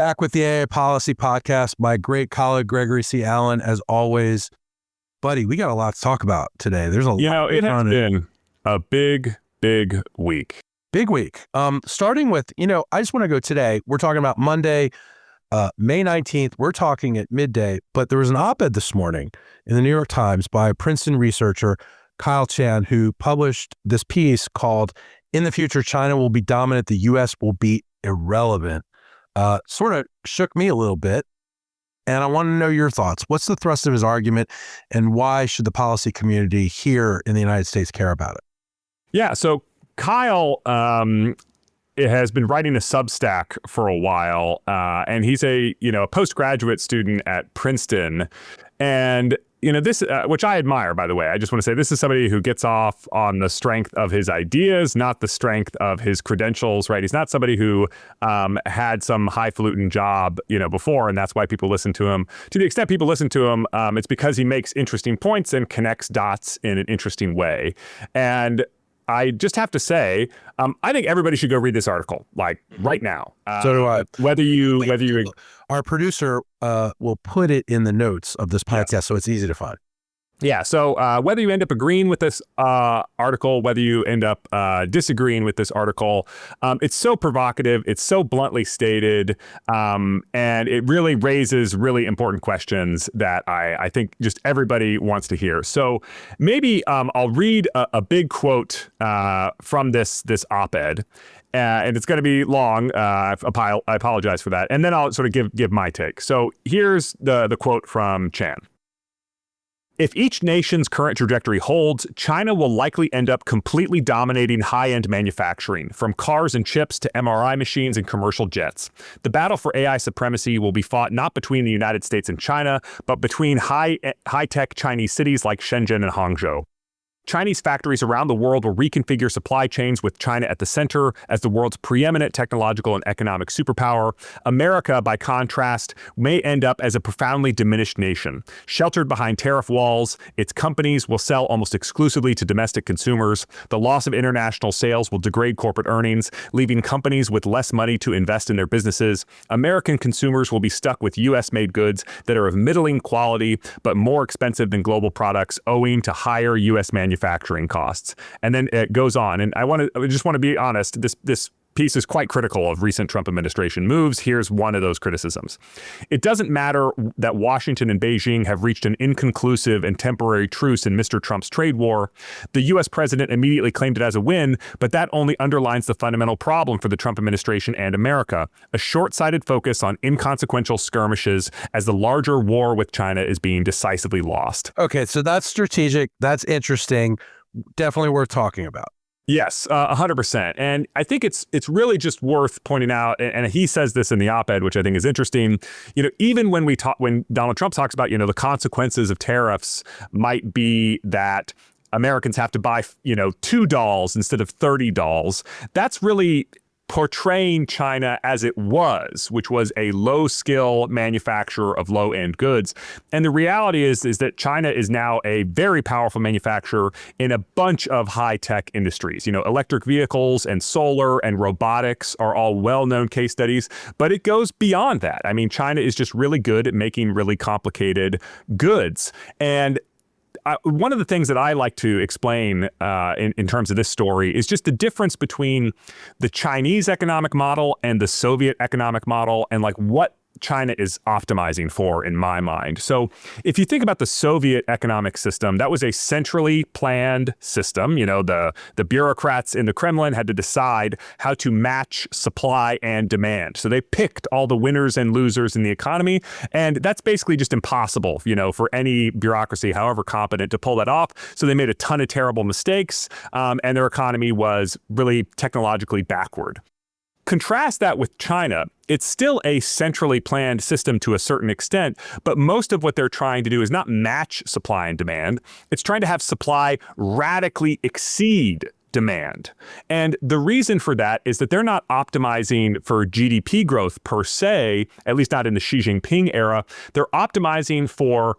Back with the AA Policy Podcast, my great colleague, Gregory C. Allen, as always. Buddy, we got a lot to talk about today. There's a lot. It has been a big week. Big week. Starting with, I just want to go today. We're talking about Monday, May 19th. We're talking at midday, but there was an op-ed this morning in the New York Times by a Princeton researcher, Kyle Chan, who published this piece called "In the Future, China Will Be Dominant, the U.S. Will Be Irrelevant." Sort of shook me a little bit. And I want to know your thoughts. What's the thrust of his argument, and why should the policy community here in the United States care about it? Yeah, so Kyle has been writing a Substack for a while, and he's a postgraduate student at Princeton. And this, which I admire, by the way. I just want to say this is somebody who gets off on the strength of his ideas, not the strength of his credentials, right? He's not somebody who had some highfalutin job, before, and that's why people listen to him. To the extent people listen to him, it's because he makes interesting points and connects dots in an interesting way. And I just have to say, I think everybody should go read this article, like right now. So do I. Whether you, our producer will put it in the notes of this podcast, so it's easy to find. Yeah. So whether you end up agreeing with this article, whether you end up disagreeing with this article, it's so provocative. It's so bluntly stated. And it really raises really important questions that I think just everybody wants to hear. So maybe I'll read a big quote from this op-ed. And it's going to be long. I apologize for that. And then I'll sort of give my take. So here's the quote from Chan. If each nation's current trajectory holds, China will likely end up completely dominating high-end manufacturing, from cars and chips to MRI machines and commercial jets. The battle for AI supremacy will be fought not between the United States and China, but between high-tech Chinese cities like Shenzhen and Hangzhou. Chinese factories around the world will reconfigure supply chains with China at the center as the world's preeminent technological and economic superpower. America, by contrast, may end up as a profoundly diminished nation. Sheltered behind tariff walls, its companies will sell almost exclusively to domestic consumers. The loss of international sales will degrade corporate earnings, leaving companies with less money to invest in their businesses. American consumers will be stuck with U.S.-made goods that are of middling quality but more expensive than global products owing to higher U.S. manufacturing costs. And then it goes on. And I just want to be honest, this piece is quite critical of recent Trump administration moves. Here's one of those criticisms. It doesn't matter that Washington and Beijing have reached an inconclusive and temporary truce in Mr. Trump's trade war. The U.S. president immediately claimed it as a win, but that only underlines the fundamental problem for the Trump administration and America, a short-sighted focus on inconsequential skirmishes as the larger war with China is being decisively lost. Okay, so that's strategic. That's interesting. Definitely worth talking about. Yes, 100%. And I think it's really just worth pointing out, and he says this in the op-ed, which I think is interesting, even when Donald Trump talks about, the consequences of tariffs might be that Americans have to buy, 2 dolls instead of 30 dolls. That's really portraying China as it was, which was a low-skill manufacturer of low-end goods. And the reality is that China is now a very powerful manufacturer in a bunch of high-tech industries. Electric vehicles and solar and robotics are all well-known case studies, but it goes beyond that. I mean, China is just really good at making really complicated goods. And one of the things that I like to explain in terms of this story is just the difference between the Chinese economic model and the Soviet economic model, and like what China is optimizing for, in my mind. So if you think about the Soviet economic system, that was a centrally planned system. The bureaucrats in the Kremlin had to decide how to match supply and demand. So they picked all the winners and losers in the economy. And that's basically just impossible, for any bureaucracy, however competent, to pull that off. So they made a ton of terrible mistakes, and their economy was really technologically backward. Contrast that with China. It's still a centrally planned system to a certain extent, but most of what they're trying to do is not match supply and demand. It's trying to have supply radically exceed demand. And the reason for that is that they're not optimizing for GDP growth per se, at least not in the Xi Jinping era. They're optimizing for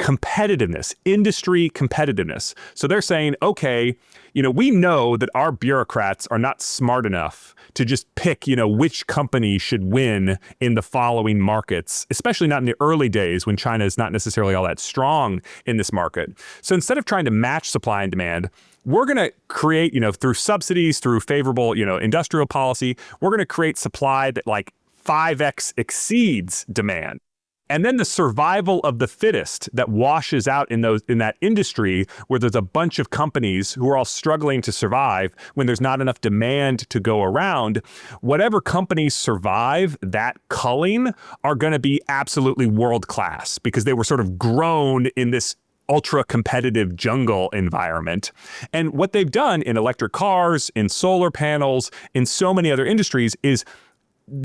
competitiveness, industry competitiveness. So they're saying, okay, we know that our bureaucrats are not smart enough to just pick, which company should win in the following markets, especially not in the early days when China is not necessarily all that strong in this market. So instead of trying to match supply and demand, we're going to create, through subsidies, through favorable, industrial policy, we're going to create supply that like 5x exceeds demand. And then the survival of the fittest that washes out in that industry where there's a bunch of companies who are all struggling to survive when there's not enough demand to go around. Whatever companies survive that culling are going to be absolutely world class because they were sort of grown in this ultra competitive jungle environment. And what they've done in electric cars, in solar panels, in so many other industries is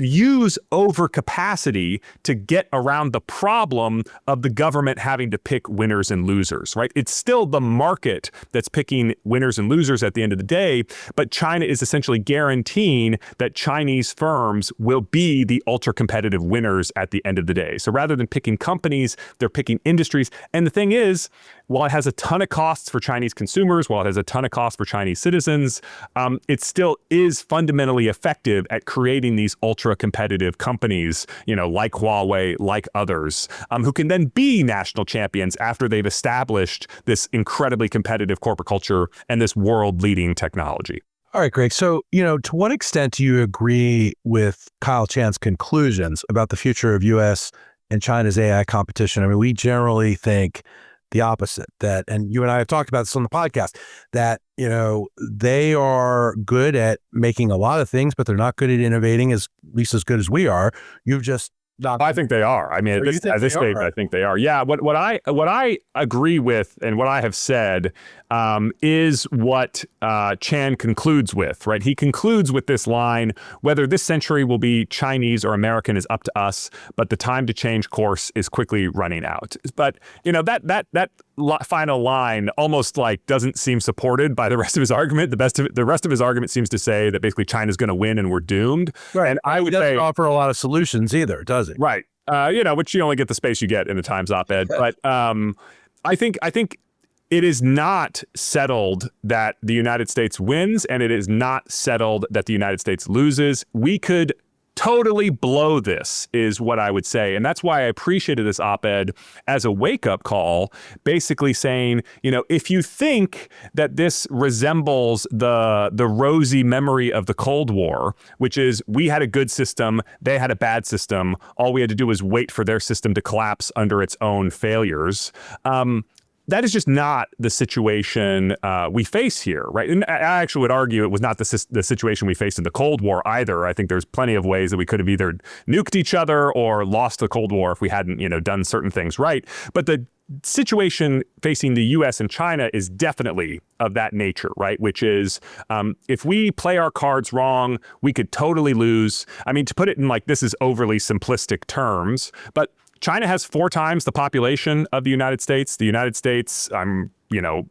use overcapacity to get around the problem of the government having to pick winners and losers, right? It's still the market that's picking winners and losers at the end of the day, but China is essentially guaranteeing that Chinese firms will be the ultra competitive winners at the end of the day. So rather than picking companies, they're picking industries. And the thing is, while it has a ton of costs for Chinese consumers, while it has a ton of costs for Chinese citizens, it still is fundamentally effective at creating these ultra-competitive companies, like Huawei, like others, who can then be national champions after they've established this incredibly competitive corporate culture and this world-leading technology. All right, Greg. So, to what extent do you agree with Kyle Chan's conclusions about the future of U.S. and China's AI competition? I mean, we generally think the opposite, and you and I have talked about this on the podcast, that, they are good at making a lot of things, but they're not good at innovating at least as good as we are. You've just not. I think they are. I mean, at this stage, I think they are. Yeah. What I agree with and what I have said is what Chan concludes with, right? He concludes with this line: whether this century will be Chinese or American is up to us, but the time to change course is quickly running out. But that final line almost like doesn't seem supported by the rest of his argument. The rest of his argument seems to say that basically China's going to win and we're doomed. Right. And I would say, doesn't offer a lot of solutions either, does it? Right. Which you only get the space you get in the Times op-ed. But I think it is not settled that the United States wins, and it is not settled that the United States loses. We could totally blow this, is what I would say. And that's why I appreciated this op-ed as a wake-up call, basically saying, if you think that this resembles the rosy memory of the Cold War, which is we had a good system, they had a bad system, all we had to do was wait for their system to collapse under its own failures, that is just not the situation we face here, right? And I actually would argue it was not the situation we faced in the Cold War either. I think there's plenty of ways that we could have either nuked each other or lost the Cold War if we hadn't, done certain things right. But the situation facing the U.S. and China is definitely of that nature, right? Which is, if we play our cards wrong, we could totally lose. I mean, to put it in this is overly simplistic terms, but China has 4 times the population of the United States. The United States,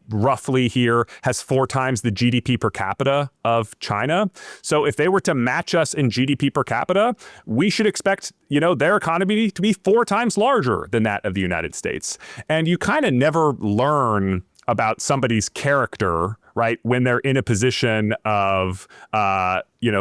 roughly here, has 4 times the GDP per capita of China. So if they were to match us in GDP per capita, we should expect, their economy to be 4 times larger than that of the United States. And you kind of never learn about somebody's character, right, when they're in a position of,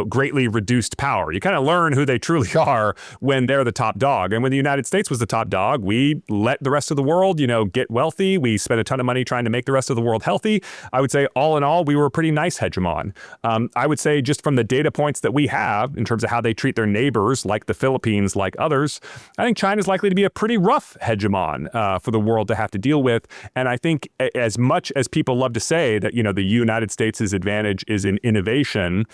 greatly reduced power. You kind of learn who they truly are when they're the top dog. And when the United States was the top dog, we let the rest of the world, get wealthy. We spent a ton of money trying to make the rest of the world healthy. I would say all in all, we were a pretty nice hegemon. I would say just from the data points that we have in terms of how they treat their neighbors, like the Philippines, like others, I think China's likely to be a pretty rough hegemon for the world to have to deal with. And I think as much as people love to say that, the United States' advantage is in innovation,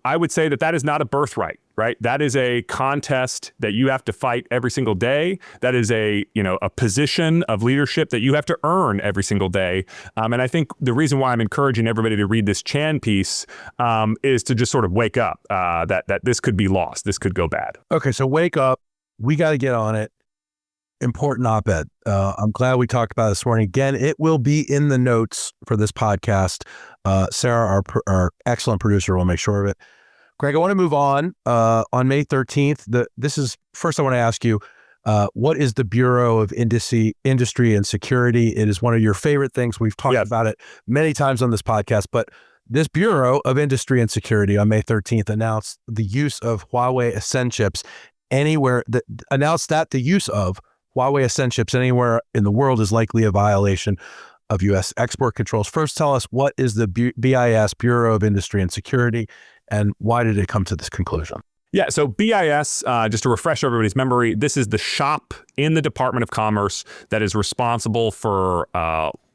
I would say that is not a birthright, right? That is a contest that you have to fight every single day. That is a position of leadership that you have to earn every single day. And I think the reason why I'm encouraging everybody to read this Chan piece is to just sort of wake up that this could be lost. This could go bad. Okay, so wake up. We got to get on it. Important op-ed. I'm glad we talked about it this morning. Again, it will be in the notes for this podcast. Sarah, our excellent producer, will make sure of it. Greg, I want to move on. On May 13th, this is first I want to ask you, What is the Bureau of Industry and Security? It is one of your favorite things. We've talked about it many times on this podcast, but this Bureau of Industry and Security on May 13th announced the use of Huawei Ascend chips anywhere, announced that the use of Huawei Ascend chips anywhere in the world is likely a violation of U.S. export controls. First, tell us, what is the BIS, Bureau of Industry and Security, and why did it come to this conclusion? Yeah, so BIS, just to refresh everybody's memory, this is the shop in the Department of Commerce that is responsible for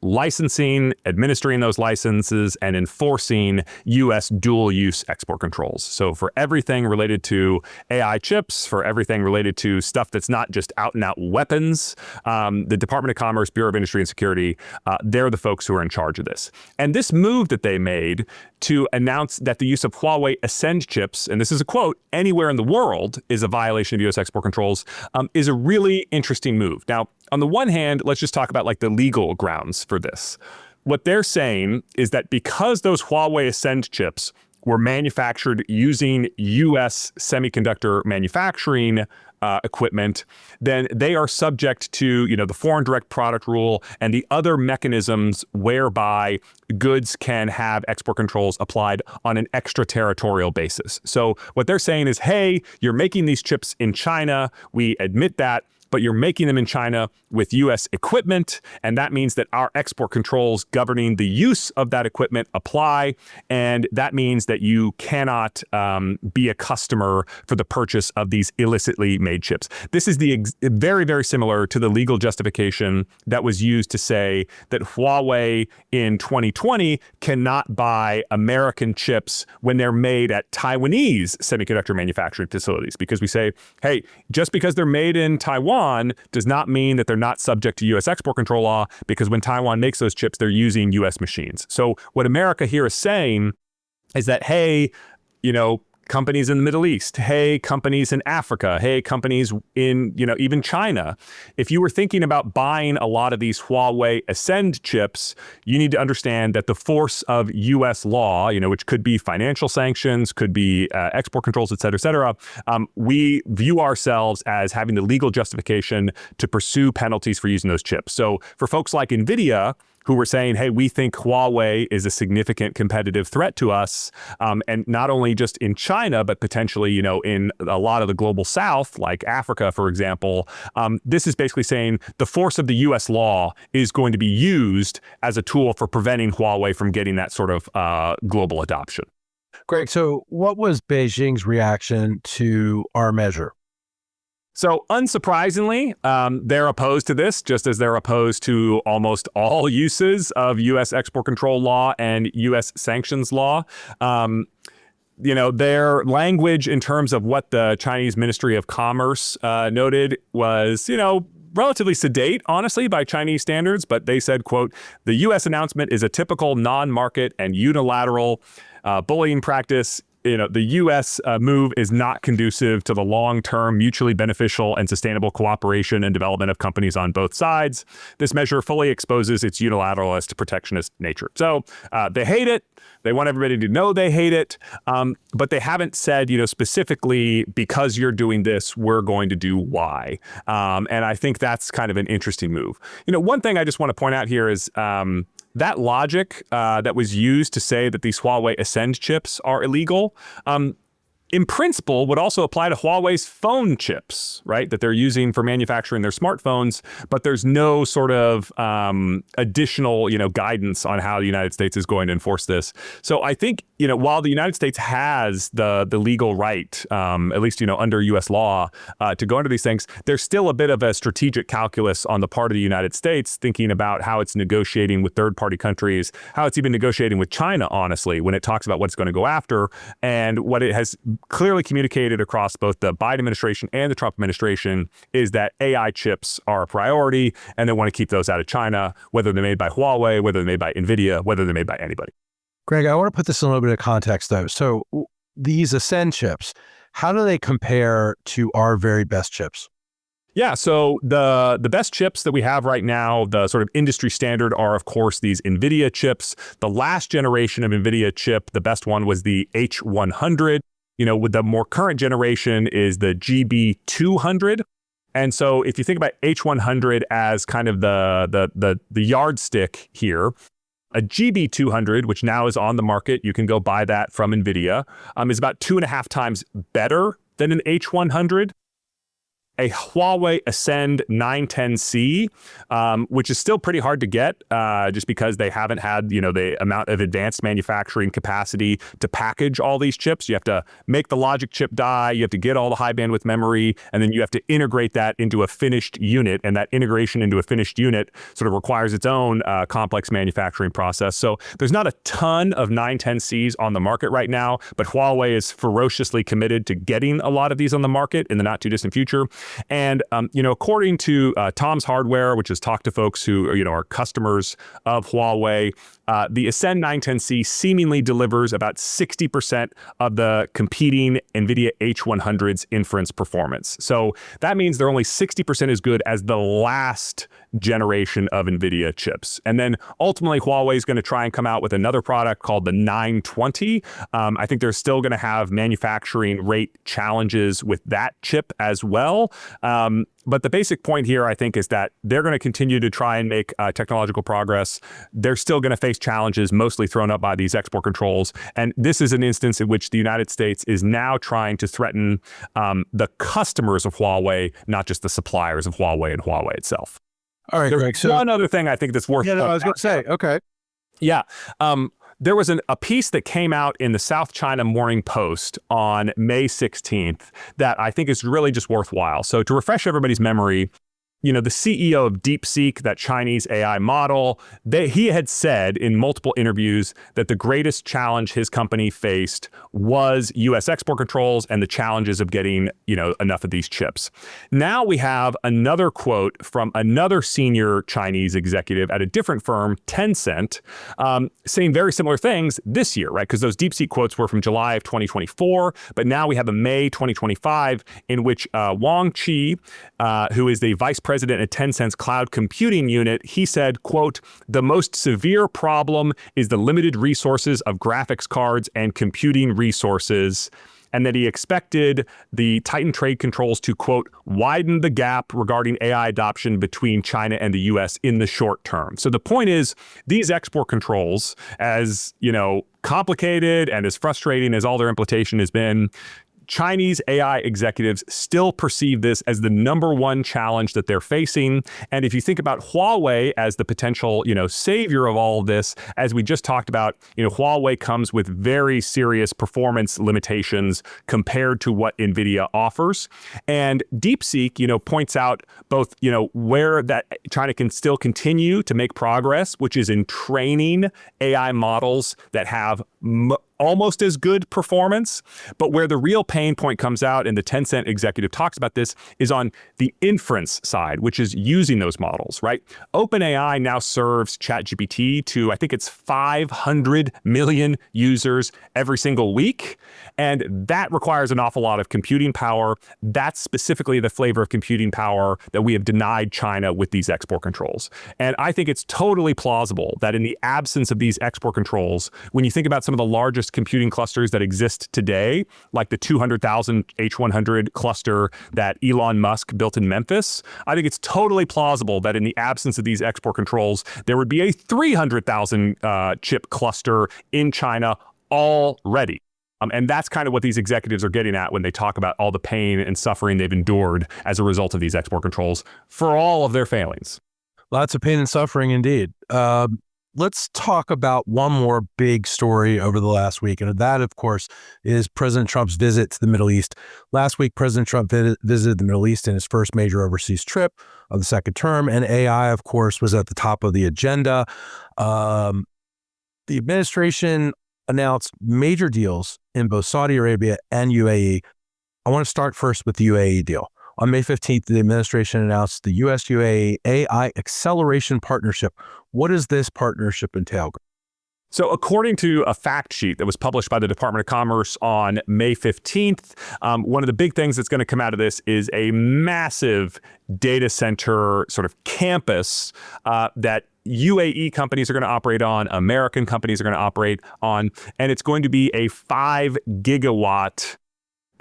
licensing, administering those licenses, and enforcing U.S. dual-use export controls. So for everything related to AI chips, for everything related to stuff that's not just out-and-out weapons, the Department of Commerce, Bureau of Industry and Security, they're the folks who are in charge of this. And this move that they made to announce that the use of Huawei Ascend chips, and this is a quote, anywhere in the world is a violation of U.S. export controls, is a really interesting move. Now, on the one hand, let's just talk about like the legal grounds for this. What they're saying is that because those Huawei Ascend chips were manufactured using U.S. semiconductor manufacturing equipment, then they are subject to, the foreign direct product rule and the other mechanisms whereby goods can have export controls applied on an extraterritorial basis. So what they're saying is, hey, you're making these chips in China. We admit that, but you're making them in China with U.S. equipment, and that means that our export controls governing the use of that equipment apply, and that means that you cannot be a customer for the purchase of these illicitly made chips. This is very, very similar to the legal justification that was used to say that Huawei in 2020 cannot buy American chips when they're made at Taiwanese semiconductor manufacturing facilities, because we say, hey, just because they're made in Taiwan does not mean that they're not subject to U.S. export control law, because when Taiwan makes those chips, they're using U.S. machines. So what America here is saying is that, hey, companies in the Middle East, hey, companies in Africa, hey, companies in, even China. If you were thinking about buying a lot of these Huawei Ascend chips, you need to understand that the force of U.S. law, which could be financial sanctions, could be export controls, et cetera, we view ourselves as having the legal justification to pursue penalties for using those chips. So for folks like NVIDIA, who were saying, hey, we think Huawei is a significant competitive threat to us, and not only just in China, but potentially, in a lot of the global south, like Africa, for example. This is basically saying the force of the U.S. law is going to be used as a tool for preventing Huawei from getting that sort of global adoption. Greg, so what was Beijing's reaction to our measure? So unsurprisingly, they're opposed to this, just as they're opposed to almost all uses of U.S. export control law and U.S. sanctions law. Their language in terms of what the Chinese Ministry of Commerce noted was, relatively sedate, honestly, by Chinese standards. But they said, quote, the U.S. announcement is a typical non-market and unilateral bullying practice. The U.S. move is not conducive to the long-term, mutually beneficial and sustainable cooperation and development of companies on both sides. This measure fully exposes its unilateralist, protectionist nature. So they hate it. They want everybody to know they hate it. But they haven't said, specifically, because you're doing this, we're going to do Y. And I think that's kind of an interesting move. One thing I just want to point out here is that logic that was used to say that these Huawei Ascend chips are illegal, in principle, would also apply to Huawei's phone chips, right, that they're using for manufacturing their smartphones, but there's no sort of additional, guidance on how the United States is going to enforce this. So I think, while the United States has the legal right, at least, under U.S. law, to go into these things, there's still a bit of a strategic calculus on the part of the United States, thinking about how it's negotiating with third-party countries, how it's even negotiating with China, honestly, when it talks about what it's going to go after, and what it has clearly communicated across both the Biden administration and the Trump administration is that AI chips are a priority, and they want to keep those out of China, whether they're made by Huawei, whether they're made by NVIDIA, whether they're made by anybody. Greg, I want to put this in a little bit of context, though. So these Ascend chips, how do they compare to our very best chips? Yeah, so the best chips that we have right now, the sort of industry standard, are, of course, these NVIDIA chips. The last generation of NVIDIA chip, the best one was the H100. With the more current generation is the GB200. And so if you think about H100 as kind of the yardstick here, a GB200, which now is on the market, you can go buy that from NVIDIA, is about 2.5 times better than an H100. A Huawei Ascend 910C, which is still pretty hard to get just because they haven't had, the amount of advanced manufacturing capacity to package all these chips. You have to make the logic chip die, you have to get all the high bandwidth memory, and then you have to integrate that into a finished unit. And that integration into a finished unit sort of requires its own complex manufacturing process. So there's not a ton of 910Cs on the market right now, but Huawei is ferociously committed to getting a lot of these on the market in the not too distant future. And, according to Tom's Hardware, which has talked to folks who, are customers of Huawei, the Ascend 910C seemingly delivers about 60% of the competing NVIDIA H100's inference performance. So that means they're only 60% as good as the last generation of NVIDIA chips. And then ultimately, Huawei is going to try and come out with another product called the 920. I think they're still going to have manufacturing rate challenges with that chip as well. But the basic point here, I think, is that they're going to continue to try and make technological progress. They're still going to face challenges, mostly thrown up by these export controls. And this is an instance in which the United States is now trying to threaten the customers of Huawei, not just the suppliers of Huawei and Huawei itself. All right, There's Greg. So one other thing I think that's worth. yeah, no, I was going to say, okay. Yeah. There was a piece that came out in the South China Morning Post on May 16th that I think is really just worthwhile. So to refresh everybody's memory, the CEO of DeepSeek, that Chinese AI model, he had said in multiple interviews that the greatest challenge his company faced was U.S. export controls and the challenges of getting, enough of these chips. Now we have another quote from another senior Chinese executive at a different firm, Tencent, saying very similar things this year, right? Because those DeepSeek quotes were from July of 2024, but now we have a May 2025 in which Wang Qi, who is the vice president at Tencent's cloud computing unit, he said, quote, "The most severe problem is the limited resources of graphics cards and computing resources," and that he expected the tightened trade controls to, quote, "widen the gap regarding AI adoption between China and the U.S. in the short term." So the point is, these export controls, as, complicated and as frustrating as all their implementation has been, Chinese AI executives still perceive this as the number one challenge that they're facing. And if you think about Huawei as the potential, savior of all of this, as we just talked about, Huawei comes with very serious performance limitations compared to what NVIDIA offers. And DeepSeek, points out both, where that China can still continue to make progress, which is in training AI models that have almost as good performance, but where the real pain point comes out, and the Tencent executive talks about this, is on the inference side, which is using those models, right? OpenAI now serves ChatGPT to, I think it's 500 million users every single week, and that requires an awful lot of computing power. That's specifically the flavor of computing power that we have denied China with these export controls. And I think it's totally plausible that in the absence of these export controls, when you think about some of the largest computing clusters that exist today, like the 200,000 H100 cluster that Elon Musk built in Memphis, I think it's totally plausible that in the absence of these export controls, there would be a 300,000 chip cluster in China already. And that's kind of what these executives are getting at when they talk about all the pain and suffering they've endured as a result of these export controls for all of their failings. Lots of pain and suffering indeed. Let's talk about one more big story over the last week. And that, of course, is President Trump's visit to the Middle East. Last week, President Trump visited the Middle East in his first major overseas trip of the second term. And AI, of course, was at the top of the agenda. The administration announced major deals in both Saudi Arabia and UAE. I want to start first with the UAE deal. On May 15th, the administration announced the U.S.-UAE AI Acceleration Partnership. What does this partnership entail? So according to a fact sheet that was published by the Department of Commerce on May 15th, one of the big things that's going to come out of this is a massive data center sort of campus that UAE companies are going to operate on, American companies are going to operate on, and it's going to be a 5 gigawatt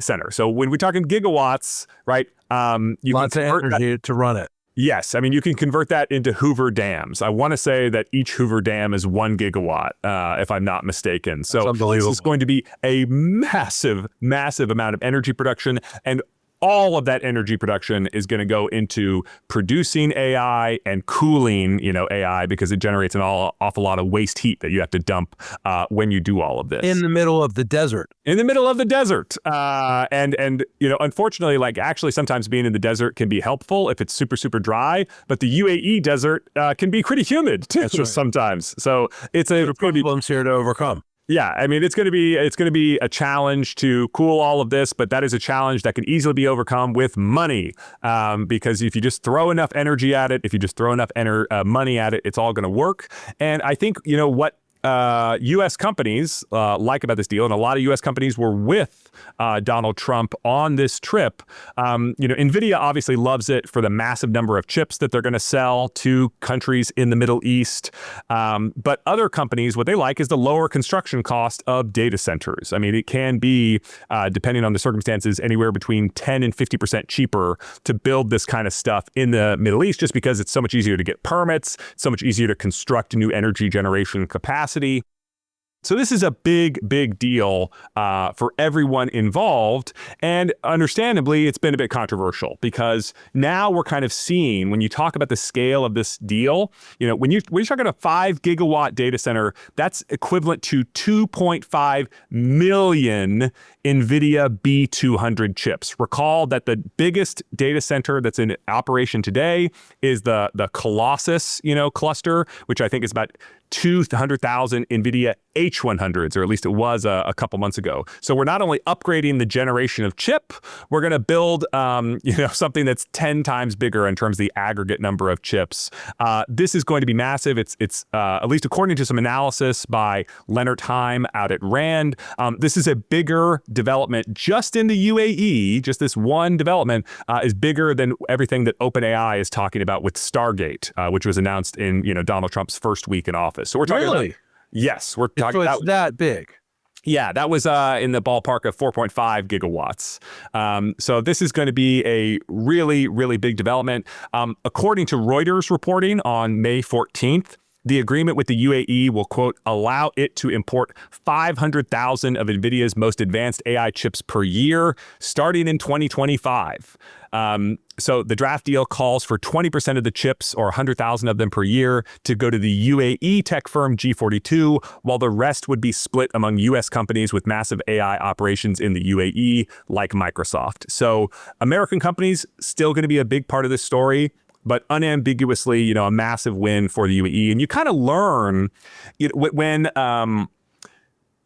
center. So when we're talking gigawatts, right, You Lots of energy to run it. Yes. I mean, you can convert that into Hoover dams. I want to say that each Hoover dam is 1 gigawatt, if I'm not mistaken. So this is going to be a massive, massive amount of energy production. And all of that energy production is going to go into producing AI and cooling, AI, because it generates an awful lot of waste heat that you have to dump when you do all of this. In the middle of the desert. In the middle of the desert. And unfortunately, actually sometimes being in the desert can be helpful if it's super, super dry, but the UAE desert can be pretty humid too, sometimes. So it's a problems here to overcome. Yeah, I mean, it's going to be a challenge to cool all of this, but that is a challenge that can easily be overcome with money, because if you just throw enough energy at it, if you just throw enough money at it, it's all going to work. And I think what U.S. companies like about this deal, and a lot of U.S. companies were with Donald Trump on this trip. NVIDIA obviously loves it for the massive number of chips that they're going to sell to countries in the Middle East. But other companies, what they like is the lower construction cost of data centers. I mean, it can be, depending on the circumstances, anywhere between 10 and 50% cheaper to build this kind of stuff in the Middle East, just because it's so much easier to get permits, so much easier to construct new energy generation capacity. So this is a big, big deal for everyone involved. And understandably, it's been a bit controversial because now we're kind of seeing, when you talk about the scale of this deal, when you're talking a 5 gigawatt data center, that's equivalent to 2.5 million NVIDIA B200 chips. Recall that the biggest data center that's in operation today is the Colossus, cluster, which I think is about 200,000 NVIDIA H100s, or at least it was a couple months ago. So we're not only upgrading the generation of chip, we're going to build, something that's 10 times bigger in terms of the aggregate number of chips. This is going to be massive. It's at least according to some analysis by Leonard Heim out at RAND. This is a bigger development just in the UAE. Just this one development is bigger than everything that OpenAI is talking about with Stargate, which was announced in Donald Trump's first week in office. So we're talking about, yes, we're talking about that big. Yeah, that was in the ballpark of 4.5 gigawatts. So this is going to be a really, really big development. According to Reuters reporting on May 14th, the agreement with the UAE will, quote, allow it to import 500,000 of NVIDIA's most advanced AI chips per year, starting in 2025. So the draft deal calls for 20% of the chips, or 100,000 of them per year, to go to the UAE tech firm G42, while the rest would be split among U.S. companies with massive AI operations in the UAE, like Microsoft. So American companies still going to be a big part of this story, but unambiguously, a massive win for the UAE. And you kind of learn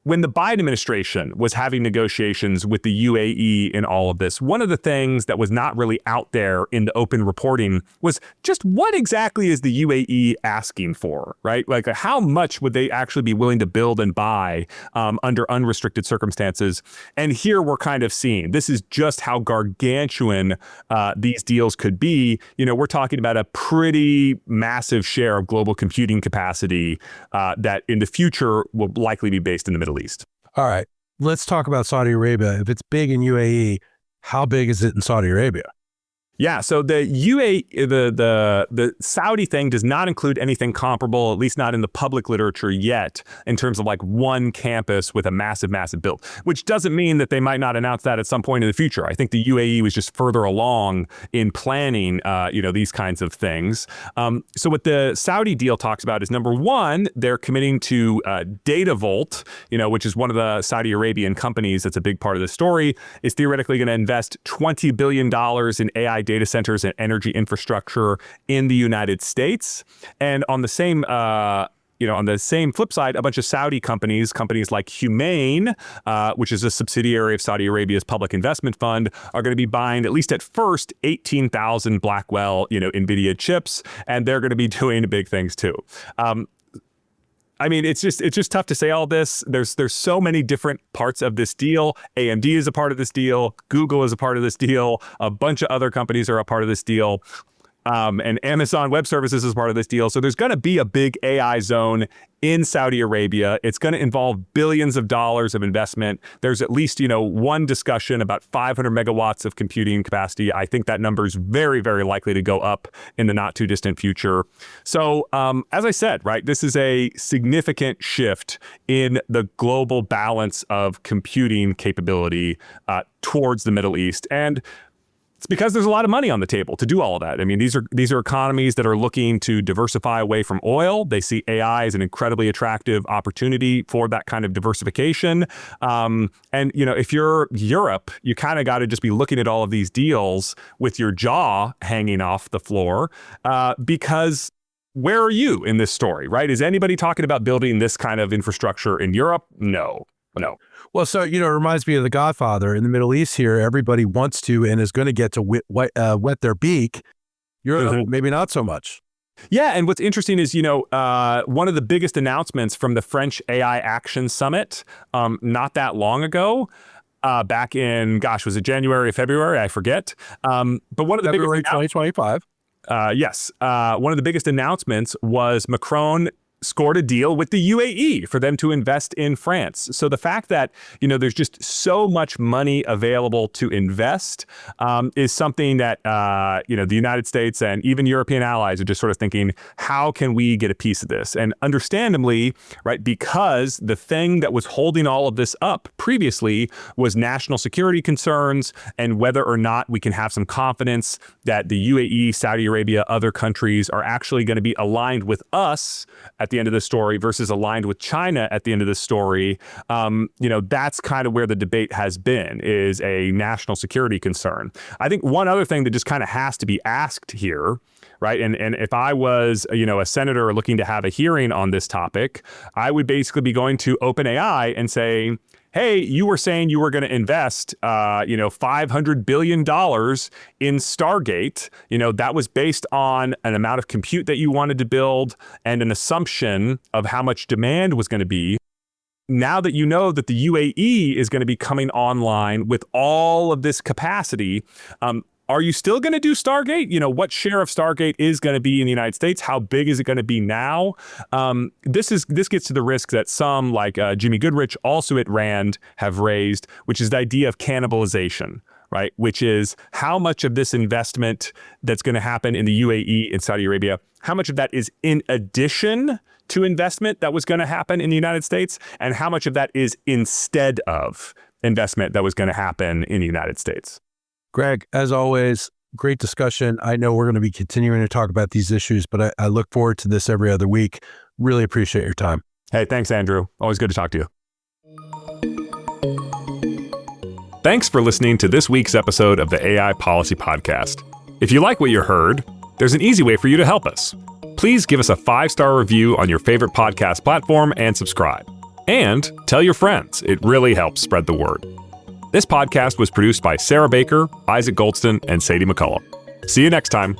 when the Biden administration was having negotiations with the UAE in all of this, one of the things that was not really out there in the open reporting was just what exactly is the UAE asking for, right? Like, how much would they actually be willing to build and buy under unrestricted circumstances? And here we're kind of seeing, this is just how gargantuan these deals could be. We're talking about a pretty massive share of global computing capacity that in the future will likely be based in the Middle East. All right, let's talk about Saudi Arabia. If it's big in UAE, how big is it in Saudi Arabia? Yeah, so the the Saudi thing does not include anything comparable, at least not in the public literature yet, in terms of like one campus with a massive, massive build, which doesn't mean that they might not announce that at some point in the future. I think the UAE was just further along in planning, these kinds of things. So what the Saudi deal talks about is, number one, they're committing to Data Vault, which is one of the Saudi Arabian companies that's a big part of the story, is theoretically going to invest $20 billion in AI data centers and energy infrastructure in the United States. And on the same on the same flip side, a bunch of Saudi companies like Humain, which is a subsidiary of Saudi Arabia's public investment fund, are going to be buying, at least at first, 18,000 Blackwell, NVIDIA chips, and they're going to be doing big things too. I mean, it's just tough to say all this. There's so many different parts of this deal. AMD is a part of this deal. Google is a part of this deal. A bunch of other companies are a part of this deal. and Amazon Web Services is part of this deal. So there's going to be a big AI zone in Saudi Arabia. It's going to involve billions of dollars of investment. There's at least, one discussion about 500 megawatts of computing capacity. I think that number is very, very likely to go up in the not too distant future. So as I said, right, this is a significant shift in the global balance of computing capability towards the Middle East. And it's because there's a lot of money on the table to do all of that. I mean, these are economies that are looking to diversify away from oil. They see AI as an incredibly attractive opportunity for that kind of diversification. And if you're Europe, you kind of got to just be looking at all of these deals with your jaw hanging off the floor, because where are you in this story, right? Is anybody talking about building this kind of infrastructure in Europe? No. Well, so, it reminds me of The Godfather. In the Middle East here, everybody wants to and is going to get to wet their beak. Europe, maybe not so much. Yeah, and what's interesting is, one of the biggest announcements from the French AI Action Summit not that long ago, back in, was it January or February? I forget. But one of the February 2025. Yes. One of the biggest announcements was Macron scored a deal with the UAE for them to invest in France. So the fact that, there's just so much money available to invest is something that, the United States and even European allies are just sort of thinking, how can we get a piece of this? And understandably, right, because the thing that was holding all of this up previously was national security concerns and whether or not we can have some confidence that the UAE, Saudi Arabia, other countries are actually going to be aligned with us at the end of the story versus aligned with China at the end of the story. That's kind of where the debate has been, is a national security concern. I think one other thing that just kind of has to be asked here, right? And if I was, a senator looking to have a hearing on this topic, I would basically be going to OpenAI and say, hey, you were saying you were going to invest, $500 billion in Stargate. That was based on an amount of compute that you wanted to build and an assumption of how much demand was going to be. Now that you know that the UAE is going to be coming online with all of this capacity, are you still going to do Stargate? What share of Stargate is going to be in the United States? How big is it going to be now? This gets to the risk that some, like Jimmy Goodrich, also at RAND, have raised, which is the idea of cannibalization, right? Which is how much of this investment that's going to happen in the UAE and Saudi Arabia, how much of that is in addition to investment that was going to happen in the United States, and how much of that is instead of investment that was going to happen in the United States? Greg, as always, great discussion. I know we're going to be continuing to talk about these issues, but I look forward to this every other week. Really appreciate your time. Hey, thanks, Andrew. Always good to talk to you. Thanks for listening to this week's episode of the AI Policy Podcast. If you like what you heard, there's an easy way for you to help us. Please give us a 5-star review on your favorite podcast platform and subscribe. And tell your friends. It really helps spread the word. This podcast was produced by Sarah Baker, Isaac Goldston, and Sadie McCullough. See you next time.